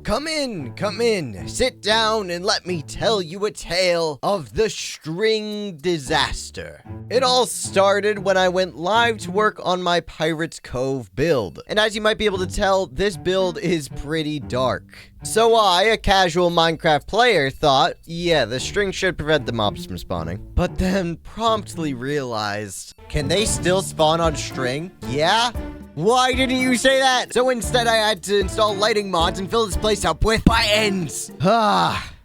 come in, sit down and let me tell you a tale of the string disaster. It all started when I went live to work on my Pirates Cove build. And as you might be able to tell, this build is pretty dark. So I, a casual Minecraft player, thought, yeah, the string should prevent the mobs from spawning. But then promptly realized, can they still spawn on string? Yeah? Why didn't you say that? So instead I had to install lighting mods and fill this place up with buttons.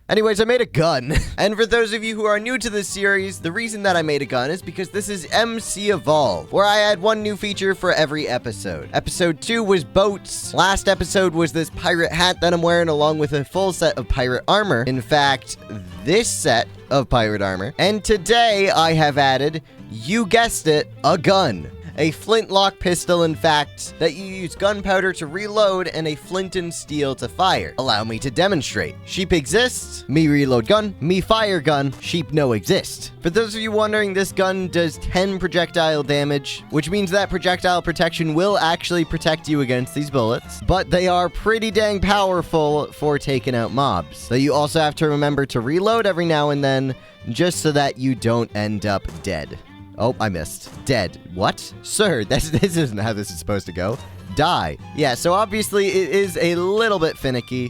Anyways, I made a gun. And for those of you who are new to this series, the reason that I made a gun is because this is MC Evolve, where I add one new feature for every episode. Episode 2 was boats. Last episode was this pirate hat that I'm wearing along with a full set of pirate armor. In fact, this set of pirate armor. And today I have added, you guessed it, a gun. A flintlock pistol, in fact, that you use gunpowder to reload and a flint and steel to fire. Allow me to demonstrate. Sheep exists, me reload gun, me fire gun, sheep no exist. For those of you wondering, this gun does 10 projectile damage, which means that projectile protection will actually protect you against these bullets, but they are pretty dang powerful for taking out mobs. So you also have to remember to reload every now and then, just so that you don't end up dead. Oh, I missed. Dead. What? Sir, this isn't how this is supposed to go. Die. Yeah, so obviously it is a little bit finicky,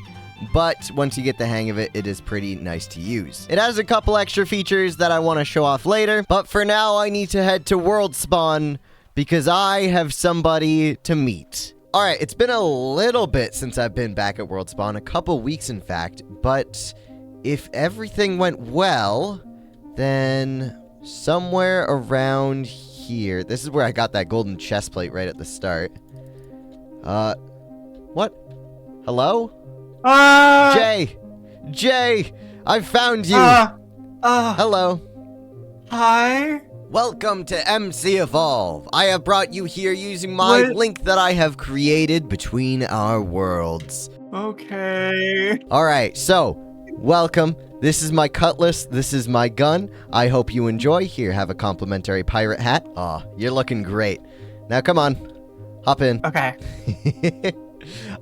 but once you get the hang of it, it is pretty nice to use. It has a couple extra features that I want to show off later, but for now I need to head to World Spawn because I have somebody to meet. Alright, it's been a little bit since I've been back at World Spawn, a couple weeks in fact, but if everything went well, then somewhere around here. This is where I got that golden chest plate right at the start. What? Hello? Jay, I found you. Hello. Hi. Welcome to MC Evolve. I have brought you here using my link that I have created between our worlds. Okay. All right, so welcome. This is my cutlass. This is my gun. I hope you enjoy. Here, have a complimentary pirate hat. Aw, you're looking great. Now, come on. Hop in. Okay.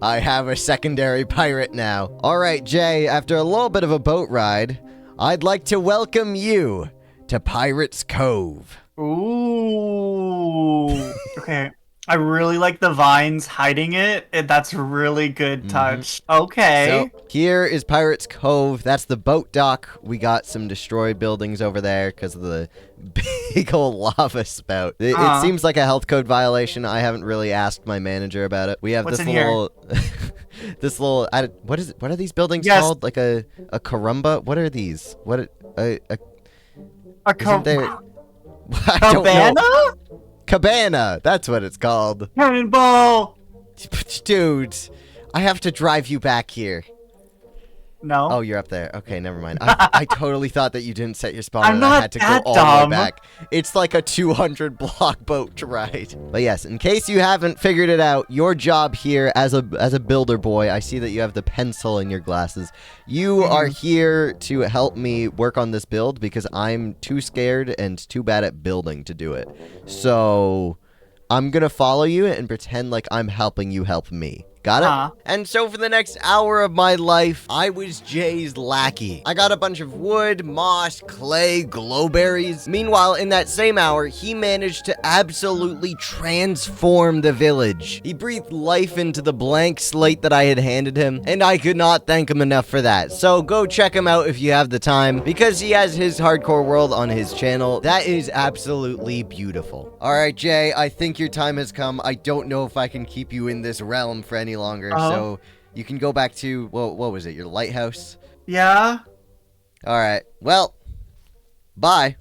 I have a secondary pirate now. All right, Jay, after a little bit of a boat ride, I'd like to welcome you to Pirates Cove. Ooh. Okay. I really like the vines hiding it. That's a really good touch. Okay. So here is Pirates Cove. That's the boat dock. We got some destroyed buildings over there because of the big old lava spout. It seems like a health code violation. I haven't really asked my manager about it. We have this little what are these buildings called? Like a carumba? What are these? What a cabana? Cabana, that's what it's called. Cannonball! Dude, I have to drive you back here. No. Oh, you're up there. Okay, never mind. I totally thought that you didn't set your spawn and I had to go all the way back. It's like a 200 block boat ride. But yes, in case you haven't figured it out, your job here as a builder boy, I see that you have the pencil in your glasses. You are here to help me work on this build because I'm too scared and too bad at building to do it. So I'm going to follow you and pretend like I'm helping you help me. Got it? And so for the next hour of my life, I was Jay's lackey. I got a bunch of wood, moss, clay, glowberries. Meanwhile, in that same hour, he managed to absolutely transform the village. He breathed life into the blank slate that I had handed him, and I could not thank him enough for that. So go check him out if you have the time, because he has his hardcore world on his channel. That is absolutely beautiful. All right, Jay, I think your time has come. I don't know if I can keep you in this realm for any longer, so you can go back to, what was it, your lighthouse? Yeah. Alright, well, bye.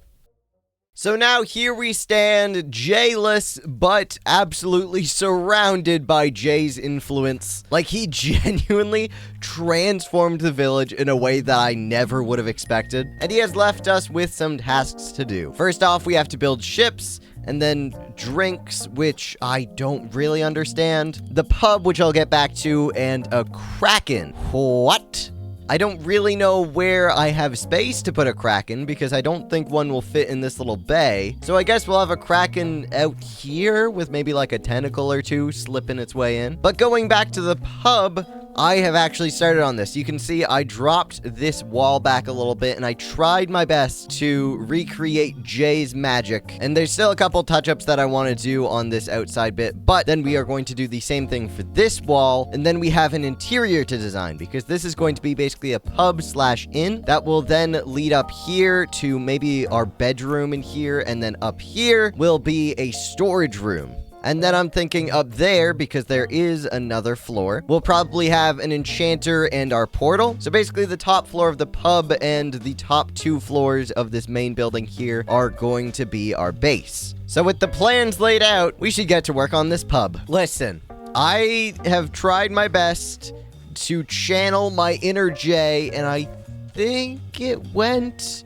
So now here we stand, Jayless, but absolutely surrounded by Jay's influence. Like, he genuinely transformed the village in a way that I never would have expected. And he has left us with some tasks to do. First off, we have to build ships, and then drinks, which I don't really understand. The pub, which I'll get back to, and a kraken. What? I don't really know where I have space to put a kraken because I don't think one will fit in this little bay. So I guess we'll have a kraken out here with maybe like a tentacle or two slipping its way in. But going back to the pub, I have actually started on this. You can see I dropped this wall back a little bit, and I tried my best to recreate Jay's magic. And there's still a couple touch-ups that I want to do on this outside bit, but then we are going to do the same thing for this wall, and then we have an interior to design, because this is going to be basically a pub/inn that will then lead up here to maybe our bedroom in here, and then up here will be a storage room. And then I'm thinking up there, because there is another floor, we'll probably have an enchanter and our portal. So basically the top floor of the pub and the top 2 floors of this main building here are going to be our base. So with the plans laid out, we should get to work on this pub. Listen, I have tried my best to channel my inner Jay, and I think it went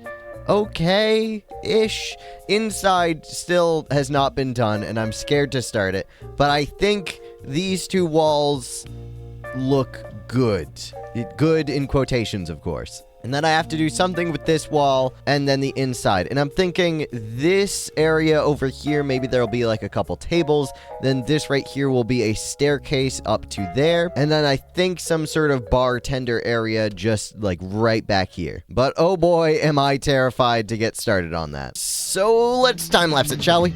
okay-ish. Inside still has not been done, and I'm scared to start it, but I think these 2 walls look good. Good in quotations, of course. And then I have to do something with this wall and then the inside. And I'm thinking this area over here, maybe there'll be like a couple tables. Then this right here will be a staircase up to there. And then I think some sort of bartender area just like right back here. But oh boy, am I terrified to get started on that. So let's time-lapse it, shall we?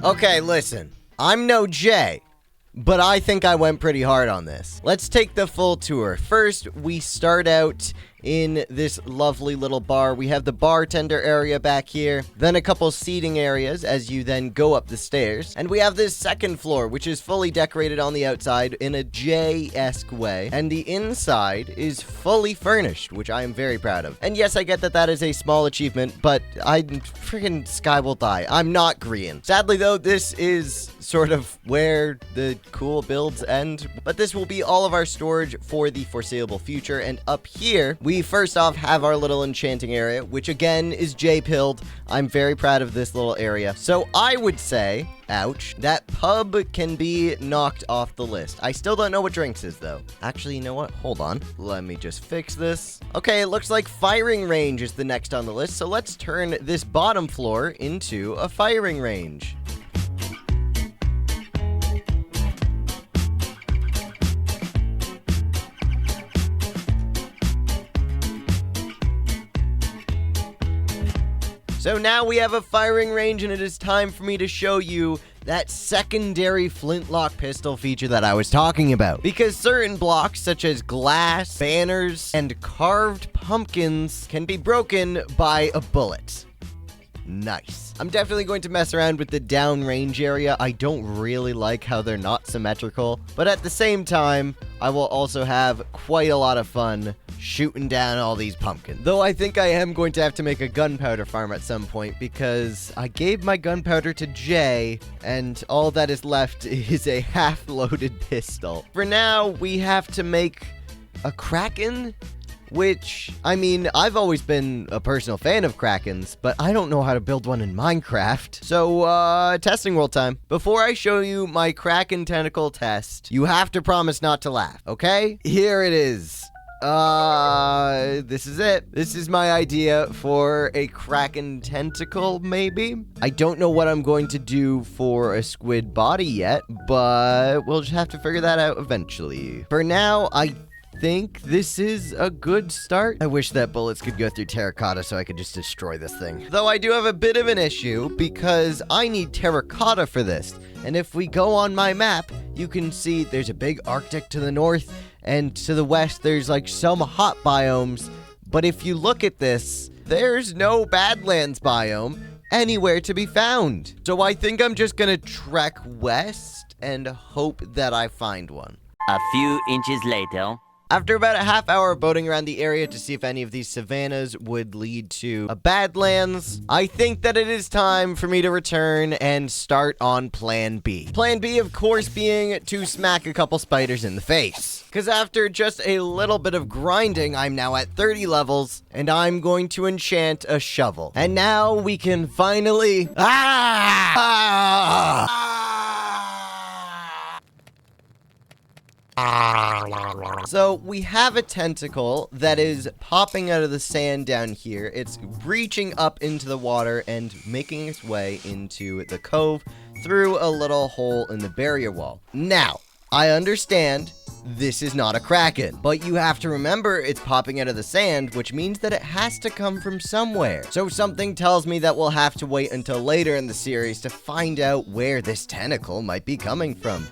Okay, listen, I'm no Jay, but I think I went pretty hard on this. Let's take the full tour. First, we start out in this lovely little bar. We have the bartender area back here, then a couple seating areas as you then go up the stairs. And we have this second floor, which is fully decorated on the outside in a J-esque way. And the inside is fully furnished, which I am very proud of. And yes, I get that that is a small achievement, but I'm freaking SkyWillDie. I'm not green. Sadly, though, this is sort of where the cool builds end. But this will be all of our storage for the foreseeable future. And up here, we first off have our little enchanting area, which again is J-pilled. I'm very proud of this little area. So I would say, ouch, that pub can be knocked off the list. I still don't know what drinks is, though. Actually, you know what? Hold on. Let me just fix this. Okay, it looks like firing range is the next on the list. So let's turn this bottom floor into a firing range. So now we have a firing range, and it is time for me to show you that secondary flintlock pistol feature that I was talking about. Because certain blocks, such as glass, banners, and carved pumpkins, can be broken by a bullet. Nice. I'm definitely going to mess around with the downrange area. I don't really like how they're not symmetrical, but at the same time, I will also have quite a lot of fun shooting down all these pumpkins. Though I think I am going to have to make a gunpowder farm at some point, because I gave my gunpowder to Jay, and all that is left is a half-loaded pistol. For now, we have to make a kraken, which, I mean, I've always been a personal fan of krakens, but I don't know how to build one in Minecraft. So, testing world time. Before I show you my kraken tentacle test, you have to promise not to laugh, okay? Here it is. This is it. This is my idea for a kraken tentacle, maybe? I don't know what I'm going to do for a squid body yet, but we'll just have to figure that out eventually. For now, I think this is a good start. I wish that bullets could go through terracotta so I could just destroy this thing. Though I do have a bit of an issue because I need terracotta for this. And if we go on my map, you can see there's a big Arctic to the north, and to the west, there's like some hot biomes. But if you look at this, there's no Badlands biome anywhere to be found. So I think I'm just gonna trek west and hope that I find one. A few inches later. After about a half hour of boating around the area to see if any of these savannas would lead to a Badlands, I think that it is time for me to return and start on Plan B. Plan B, of course, being to smack a couple spiders in the face. Because after just a little bit of grinding, I'm now at 30 levels, and I'm going to enchant a shovel. And now we can finally... So we have a tentacle that is popping out of the sand down here. It's reaching up into the water and making its way into the cove through a little hole in the barrier wall. Now, I understand this is not a kraken, but you have to remember it's popping out of the sand, which means that it has to come from somewhere. So something tells me that we'll have to wait until later in the series to find out where this tentacle might be coming from.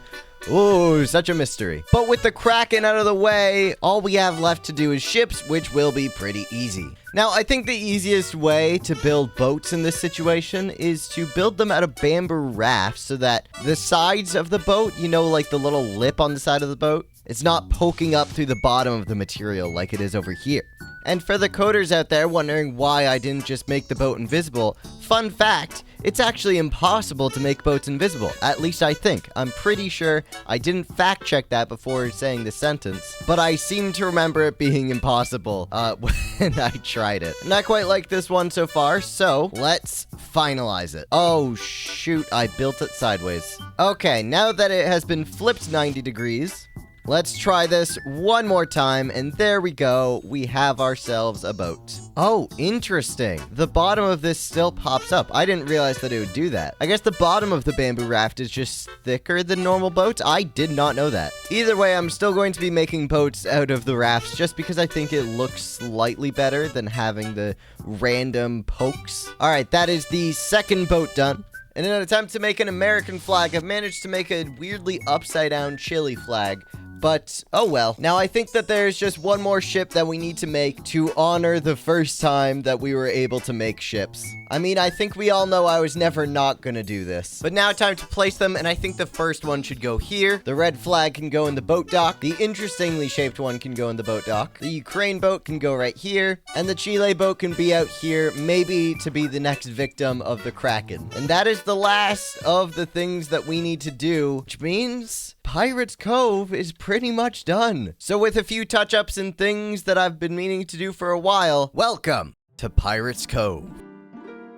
Ooh, such a mystery. But with the kraken out of the way, all we have left to do is ships, which will be pretty easy. Now, I think the easiest way to build boats in this situation is to build them out of bamboo rafts so that the sides of the boat, you know, like the little lip on the side of the boat, it's not poking up through the bottom of the material like it is over here. And for the coders out there wondering why I didn't just make the boat invisible, fun fact, it's actually impossible to make boats invisible. At least I think. I'm pretty sure I didn't fact check that before saying the sentence, but I seem to remember it being impossible when I tried it. Not quite like this one so far, so let's finalize it. Oh shoot, I built it sideways. Okay, now that it has been flipped 90 degrees, let's try this one more time, and there we go. We have ourselves a boat. Oh, interesting. The bottom of this still pops up. I didn't realize that it would do that. I guess the bottom of the bamboo raft is just thicker than normal boats. I did not know that. Either way, I'm still going to be making boats out of the rafts just because I think it looks slightly better than having the random pokes. All right, that is the second boat done. In an attempt to make an American flag, I've managed to make a weirdly upside-down Chile flag. But, oh well. Now, I think that there's just one more ship that we need to make to honor the first time that we were able to make ships. I mean, I think we all know I was never not gonna do this. But now time to place them, and I think the first one should go here. The red flag can go in the boat dock. The interestingly shaped one can go in the boat dock. The Ukraine boat can go right here. And the Chile boat can be out here, maybe to be the next victim of the Kraken. And that is the last of the things that we need to do, which means Pirates Cove is pretty much done. So with a few touch-ups and things that I've been meaning to do for a while, welcome to Pirates Cove.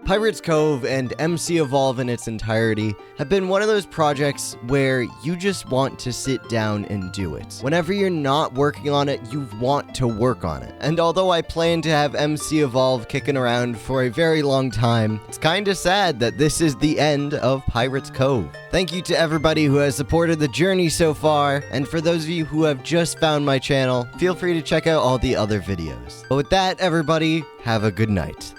Pirates Cove and MC Evolve in its entirety have been one of those projects where you just want to sit down and do it. Whenever you're not working on it, you want to work on it. And although I plan to have MC Evolve kicking around for a very long time, it's kinda sad that this is the end of Pirates Cove. Thank you to everybody who has supported the journey so far, and for those of you who have just found my channel, feel free to check out all the other videos. But with that, everybody, have a good night.